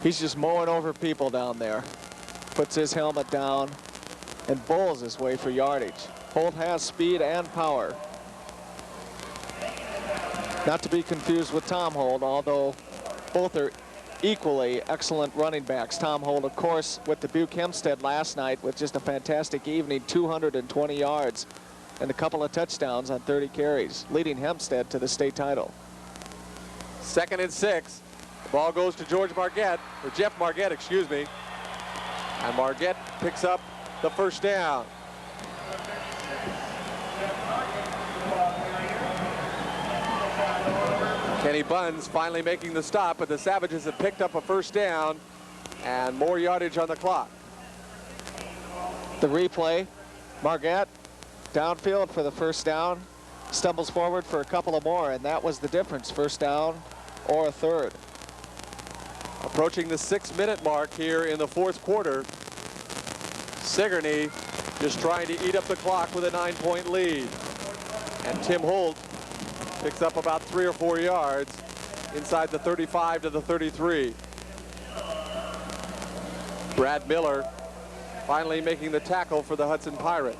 He's just mowing over people down there. Puts his helmet down and bowls his way for yardage. Holt has speed and power. Not to be confused with Tom Holt, although both are equally excellent running backs. Tom Holt, of course, with Dubuque Hempstead last night with just a fantastic evening, 220 yards and a couple of touchdowns on 30 carries, leading Hempstead to the state title. 2nd and 6. The ball goes to George Marquette, or Jeff Marquette, excuse me. And Marquette picks up the first down. Kenny Buns finally making the stop, but the Savages have picked up a first down and more yardage on the clock. The replay, Marquette downfield for the first down, stumbles forward for a couple of more, and that was the difference, first down or a third. Approaching the 6-minute mark here in the 4th quarter. Sigourney just trying to eat up the clock with a 9-point lead. And Tim Holt picks up about 3 or 4 yards inside the 35 to the 33. Brad Miller finally making the tackle for the Hudson Pirates.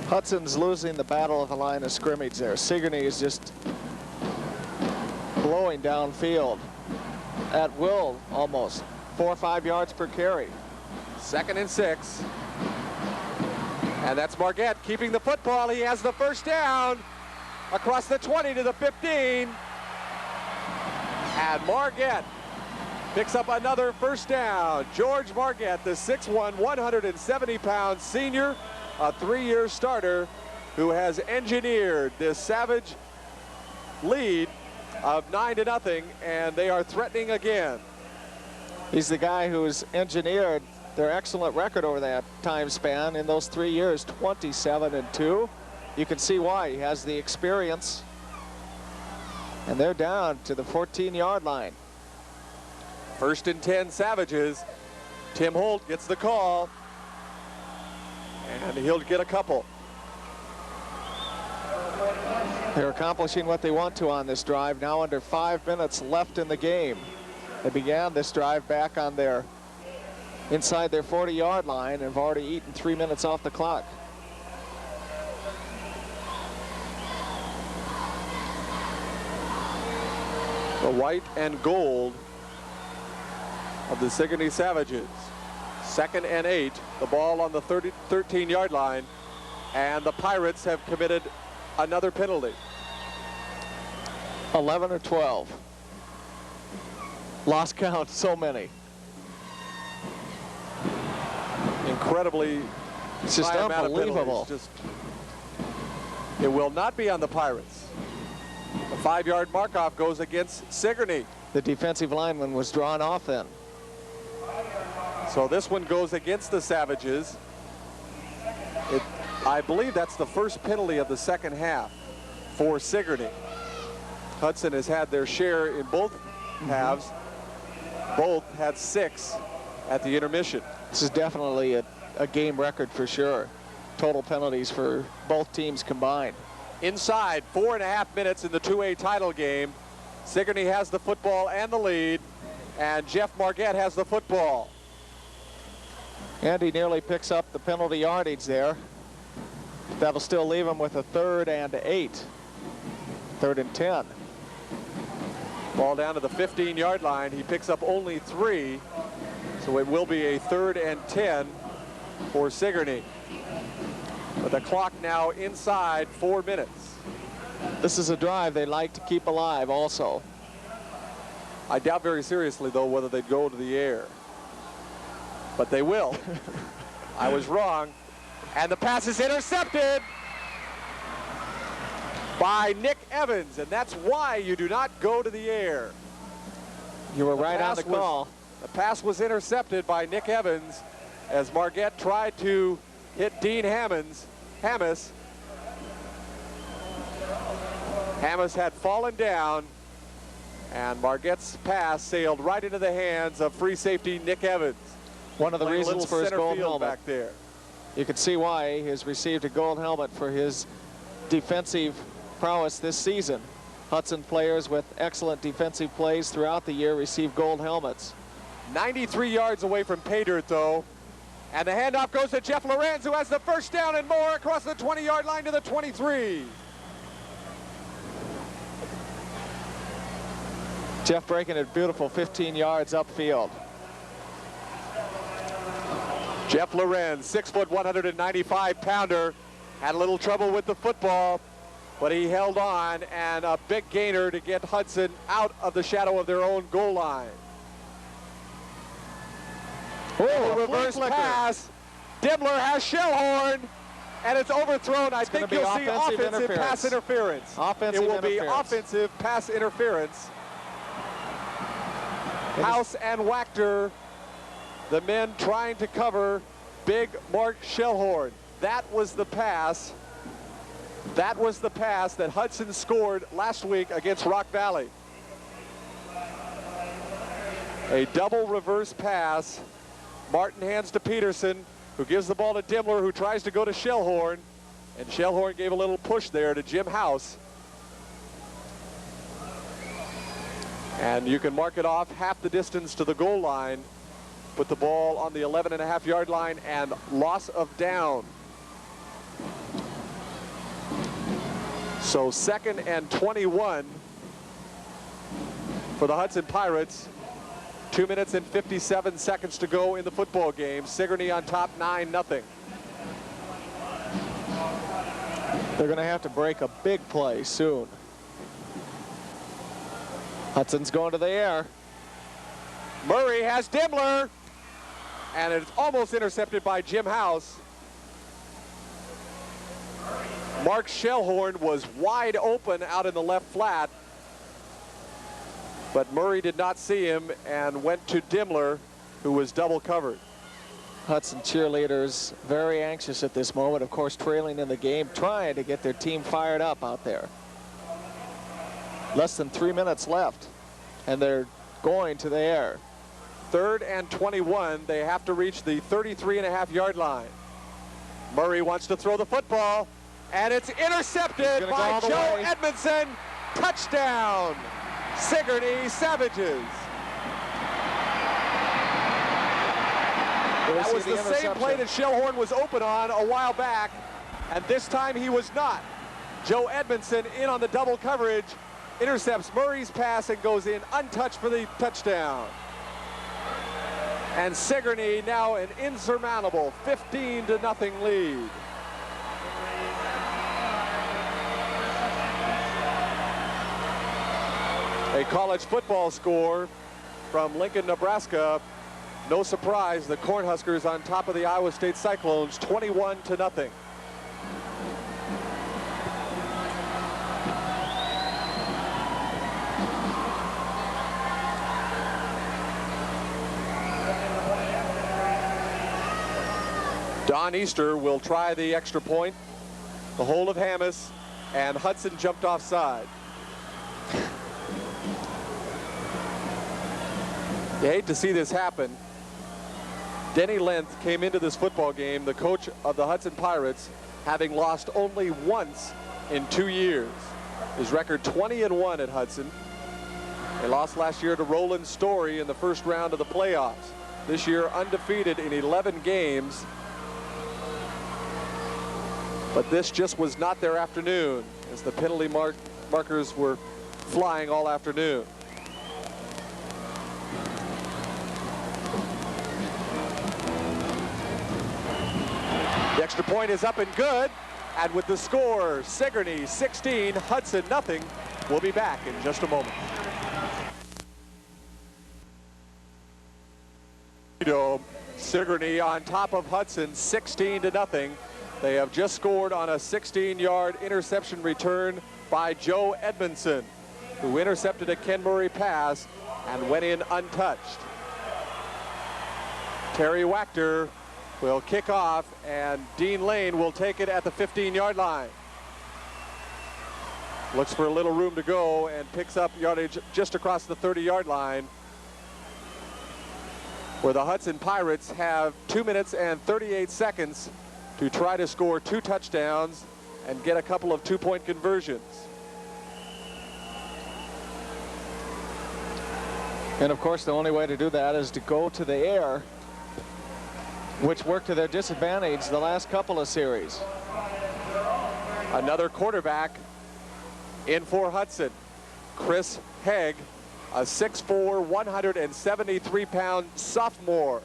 Hudson's losing the battle of the line of scrimmage there. Sigourney is just blowing downfield at will almost. 4 or 5 yards per carry. 2nd and 6. And that's Marquette keeping the football. He has the first down across the 20 to the 15. And Marquette picks up another first down. George Marquette, the 6'1", 170-pound senior, a 3-year starter who has engineered this Savage lead of 9-0, and they are threatening again. He's the guy who's engineered their excellent record over that time span in those 3 years, 27-2. You can see why. He has the experience. And they're down to the 14-yard line. 1st and 10 Savages. Tim Holt gets the call. And he'll get a couple. They're accomplishing what they want to on this drive. Now under 5 minutes left in the game. They began this drive back on their inside their 40-yard line and have already eaten 3 minutes off the clock. The white and gold of the Sigourney Savages. 2nd and 8. The ball on the 13-yard line. And the Pirates have committed another penalty. 11 or 12. Lost count, so many. Incredibly, it's just unbelievable. It will not be on the Pirates. The 5-yard mark-off goes against Sigourney. The defensive lineman was drawn off then. So this one goes against the Savages. I believe that's the first penalty of the second half for Sigourney. Hudson has had their share in both halves. Both had 6 at the intermission. This is definitely a game record for sure. Total penalties for both teams combined. Inside 4.5 minutes in the 2A title game. Sigourney has the football and the lead, and Jeff Marquette has the football. And he nearly picks up the penalty yardage there. That'll still leave him with a 3rd and 8. 3rd and 10. Ball down to the 15-yard line. He picks up only 3. So it will be a 3rd and 10 for Sigourney. With the clock now inside 4 minutes. This is a drive they like to keep alive also. I doubt very seriously, though, whether they'd go to the air. But they will. I was wrong. And the pass is intercepted by Nick Evans, and that's why you do not go to the air. You were right on the call. The pass was intercepted by Nick Evans as Marquette tried to hit Dean Hammonds. Hammis had fallen down, and Marquette's pass sailed right into the hands of free safety Nick Evans. One of the reasons for his gold helmet. Back there. You can see why he has received a gold helmet for his defensive prowess this season. Hudson players with excellent defensive plays throughout the year receive gold helmets. 93 yards away from pay dirt, though. And the handoff goes to Jeff Lorenz, who has the first down and more across the 20-yard line to the 23. Jeff breaking it beautiful 15 yards upfield. Jeff Lorenz, 6 foot, 195-pounder, had a little trouble with the football, but he held on, and a big gainer to get Hudson out of the shadow of their own goal line. Oh, reverse pass. Dibbler has Shellhorn, and it's overthrown. I think you'll see offensive pass interference. It will be offensive pass interference. House and Wachter, the men trying to cover big Mark Shellhorn. That was the pass. That was the pass that Hudson scored last week against Rock Valley. A double reverse pass. Martin hands to Peterson, who gives the ball to Dimmler, who tries to go to Shellhorn. And Shellhorn gave a little push there to Jim House. And you can mark it off half the distance to the goal line. Put the ball on the 11.5-yard line, and loss of down. So 2nd and 21 for the Hudson Pirates. 2 minutes and 57 seconds to go in the football game. Sigourney on top, 9-0. They're going to have to break a big play soon. Hudson's going to the air. Murray has Dimmler, and it's almost intercepted by Jim House. Mark Shellhorn was wide open out in the left flat, but Murray did not see him and went to Dimmler, who was double covered. Hudson cheerleaders very anxious at this moment, of course trailing in the game, trying to get their team fired up out there. Less than 3 minutes left, and they're going to the air. 3rd and 21. They have to reach the 33.5-yard line. Murray wants to throw the football, and it's intercepted by Joe Edmondson. Touchdown, Sigourney Savages. That was the same play that Shellhorn was open on a while back, and this time he was not. Joe Edmondson in on the double coverage, intercepts Murray's pass and goes in untouched for the touchdown. And Sigourney now an insurmountable 15-0 lead. A college football score from Lincoln, Nebraska. No surprise, the Cornhuskers on top of the Iowa State Cyclones, 21-0. Don Easter will try the extra point, the hold of Hammes, and Hudson jumped offside. You hate to see this happen. Denny Lenth came into this football game, the coach of the Hudson Pirates, having lost only once in 2 years. His record 20-1 at Hudson. They lost last year to Roland Story in the first round of the playoffs. This year undefeated in 11 games. But this just was not their afternoon, as the penalty markers were flying all afternoon. The extra point is up and good, and with the score, Sigourney 16, Hudson nothing. We'll be back in just a moment. Sigourney on top of Hudson, 16-0. They have just scored on a 16-yard interception return by Joe Edmondson, who intercepted a Ken Murray pass and went in untouched. Terry Wachter will kick off, and Dean Lane will take it at the 15-yard line. Looks for a little room to go and picks up yardage just across the 30-yard line, where the Hudson Pirates have 2 minutes and 38 seconds to try to score 2 touchdowns and get a couple of 2-point conversions. And of course, the only way to do that is to go to the air, which worked to their disadvantage the last couple of series. Another quarterback in for Hudson. Chris Hegg, a 6'4", 173-pound sophomore.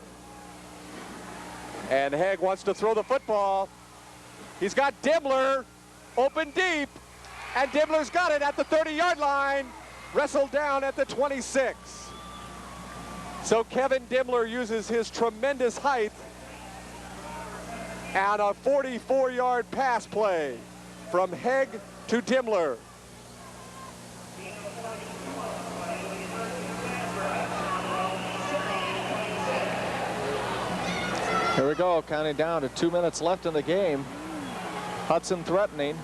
And Hegg wants to throw the football. He's got Dimmler open deep, and Dimmler's got it at the 30-yard line, wrestled down at the 26. So Kevin Dimmler uses his tremendous height and a 44-yard pass play from Hegg to Dimmler. Here we go, counting down to 2 minutes left in the game. Hudson threatening.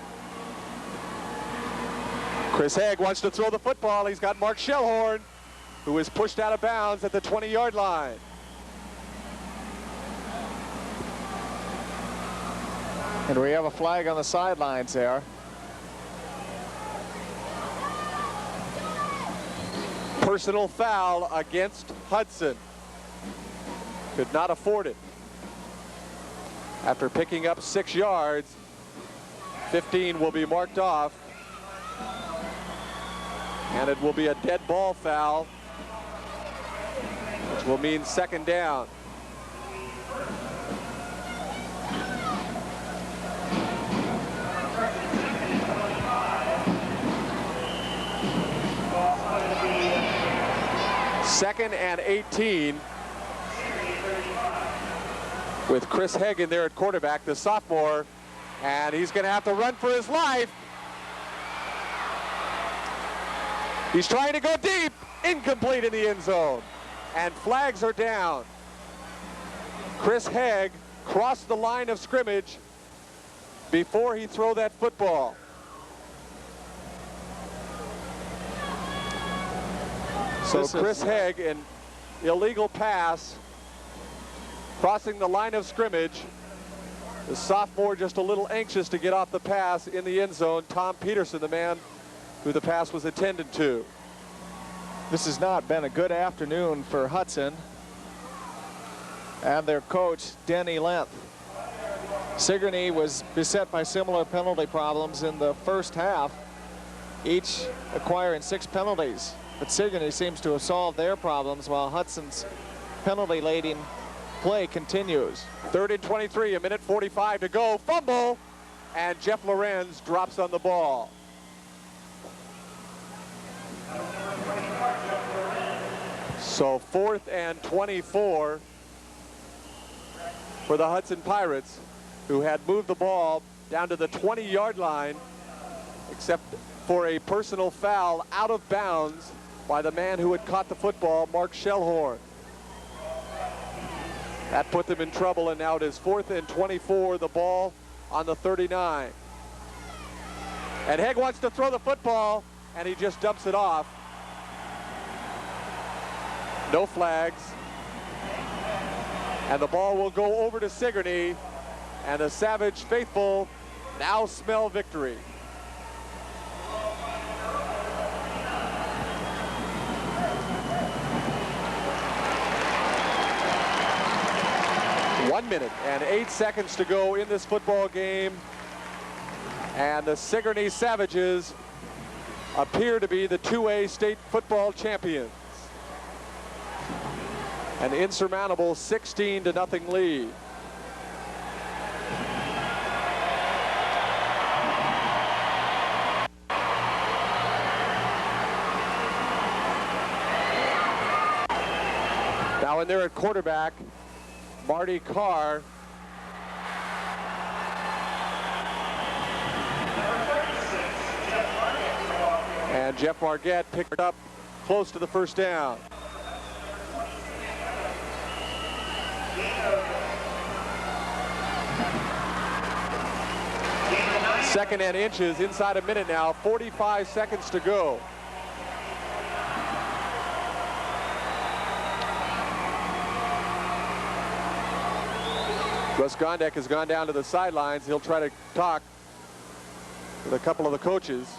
Chris Hegg wants to throw the football. He's got Mark Shellhorn, who is pushed out of bounds at the 20-yard line. And we have a flag on the sidelines there. Personal foul against Hudson. Could not afford it. After picking up 6 yards, 15 will be marked off. And it will be a dead ball foul, which will mean second down. Second and 18. With Chris Hegg in there at quarterback, the sophomore, and he's going to have to run for his life. He's trying to go deep, incomplete in the end zone, and flags are down. Chris Hegg crossed the line of scrimmage before he threw that football. So Chris Hegg, an illegal pass, crossing the line of scrimmage. The sophomore just a little anxious to get off the pass in the end zone. Tom Peterson, the man who the pass was intended to. This has not been a good afternoon for Hudson and their coach, Denny Lent. Sigourney was beset by similar penalty problems in the first half, each acquiring 6 penalties. But Sigourney seems to have solved their problems while Hudson's penalty-laden play continues. 3rd and 23, a minute 45 to go. Fumble, and Jeff Lorenz drops on the ball. So 4th and 24 for the Hudson Pirates, who had moved the ball down to the 20-yard line, except for a personal foul out of bounds by the man who had caught the football, Mark Shellhorn. That put them in trouble, and now it is 4th and 24, the ball on the 39. And Hegg wants to throw the football, and he just dumps it off. No flags. And the ball will go over to Sigourney, and the Savage faithful now smell victory. One minute and 8 seconds to go in this football game, and the Sigourney Savages appear to be the 2A state football champions. An insurmountable 16-0 lead. Now in there at quarterback, Marty Carr. And Jeff Marquette picked up close to the first down. Second and inches, inside a minute now, 45 seconds to go. Russ Gondek has gone down to the sidelines. He'll try to talk with a couple of the coaches.